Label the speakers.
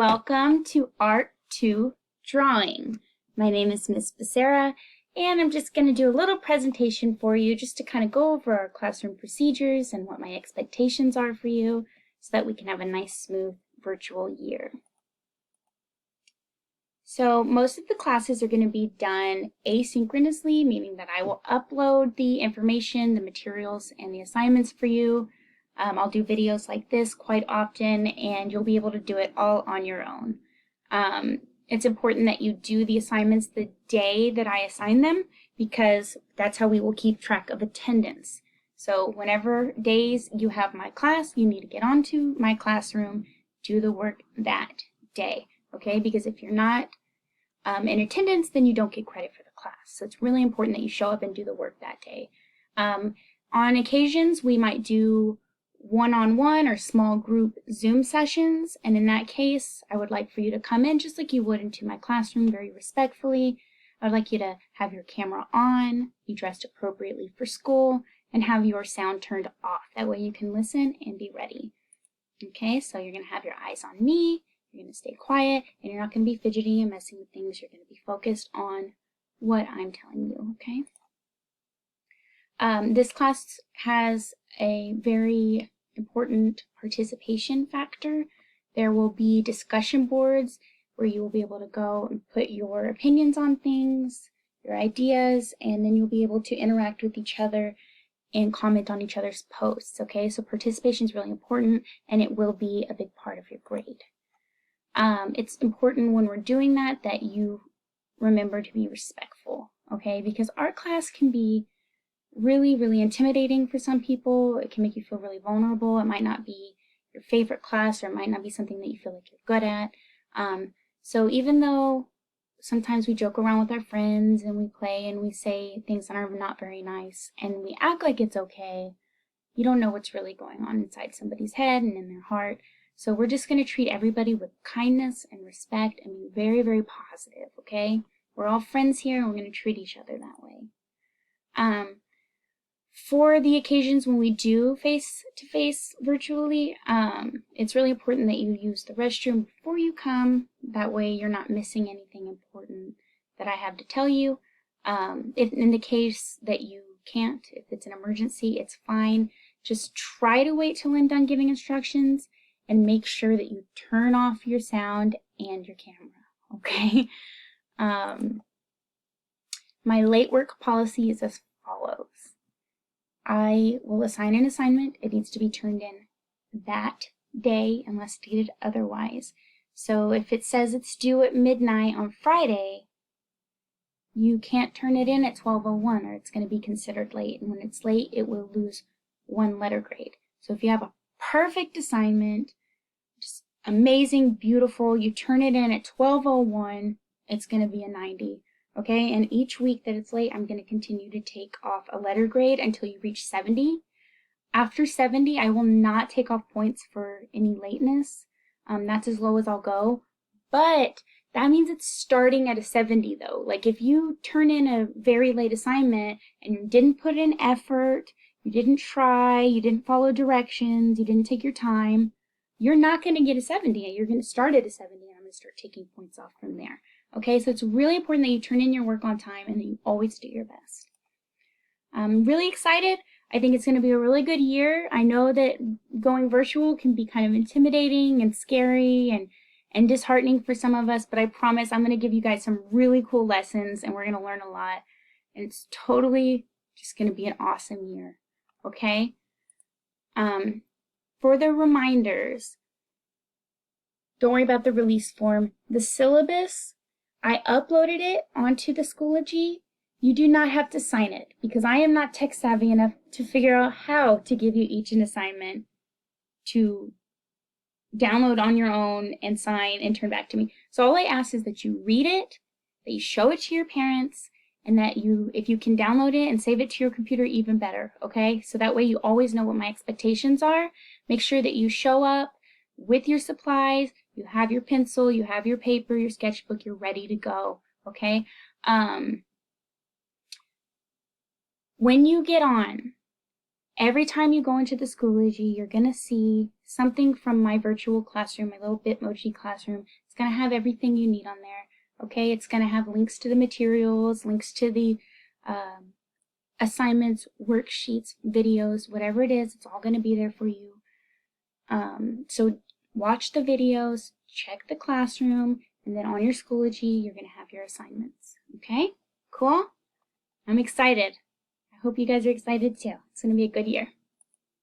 Speaker 1: Welcome to Art 2 Drawing. My name is Miss Becerra, and I'm just going to do a little presentation for you just to kind of go over our classroom procedures and what my expectations are for you so that we can have a nice, smooth virtual year. So most of the classes are going to be done asynchronously, meaning that I will upload the information, the materials, and the assignments for you. I'll do videos like this quite often, and you'll be able to do it all on your own. It's important that you do the assignments the day that I assign them, because that's how we will keep track of attendance. So whenever days you have my class, you need to get onto my classroom, do the work that day, okay? Because if you're not in attendance, then you don't get credit for the class. So it's really important that you show up and do the work that day. On occasions, we might do one-on-one or small group Zoom sessions, and in that case I would like for you to come in just like you would into my classroom, very respectfully. I would like you to have your camera on, be dressed appropriately for school, and have your sound turned off. That way you can listen and be ready. Okay, so you're going to have your eyes on me, you're going to stay quiet, and you're not going to be fidgety and messing with things. You're going to be focused on what I'm telling you, okay? This class has a very important participation factor. There will be discussion boards where you will be able to go and put your opinions on things, your ideas, and then you'll be able to interact with each other and comment on each other's posts, okay? So participation is really important, and it will be a big part of your grade. It's important when we're doing that you remember to be respectful, okay? Because art class can be really intimidating for some people. It can make you feel really vulnerable. It might not be your favorite class, or it might not be something that you feel like you're good at. So even though sometimes we joke around with our friends and we play and we say things that are not very nice and we act like it's okay, you don't know what's really going on inside somebody's head and in their heart. So we're just going to treat everybody with kindness and respect and be very positive, okay? We're all friends here, and we're going to treat each other that way. For the occasions when we do face-to-face virtually, it's really important that you use the restroom before you come. That way you're not missing anything important that I have to tell you. If in the case that you can't, if it's an emergency, it's fine. Just try to wait till I'm done giving instructions and make sure that you turn off your sound and your camera, okay? My late work policy is as follows. I will assign an assignment. It needs to be turned in that day unless stated otherwise. So if it says it's due at midnight on Friday, you can't turn it in at 12:01 or it's going to be considered late. And when it's late, it will lose 1 letter grade. So if you have a perfect assignment, just amazing, beautiful, you turn it in at 12:01, it's going to be a 90. Okay, and each week that it's late, I'm going to continue to take off a letter grade until you reach 70. After 70, I will not take off points for any lateness. That's as low as I'll go. But that means it's starting at a 70 though. Like if you turn in a very late assignment and you didn't put in effort, you didn't try, you didn't follow directions, you didn't take your time, you're not going to get a 70. You're going to start at a 70, and I'm going to start taking points off from there. Okay, so it's really important that you turn in your work on time and that you always do your best. I'm really excited. I think it's going to be a really good year. I know that going virtual can be kind of intimidating and scary and disheartening for some of us, but I promise I'm going to give you guys some really cool lessons, and we're going to learn a lot. And it's totally just going to be an awesome year. Okay? For the reminders, don't worry about the release form. The syllabus, I uploaded it onto the Schoology. You do not have to sign it because I am not tech savvy enough to figure out how to give you each an assignment to download on your own and sign and turn back to me. So all I ask is that you read it, that you show it to your parents, and that if you can download it and save it to your computer, even better, okay? So that way you always know what my expectations are. Make sure that you show up with your supplies, you have your pencil, you have your paper, your sketchbook, you're ready to go, okay? When you get on, Every time you go into the Schoology, you're going to see something from my virtual classroom, my little Bitmoji classroom. It's going to have everything you need on there. Okay, it's going to have links to the materials, links to the assignments, worksheets, videos, whatever it is, it's all going to be there for you. So watch the videos, check the classroom, and then on your Schoology, you're going to have your assignments. Okay, cool? I'm excited. I hope you guys are excited too. It's going to be a good year.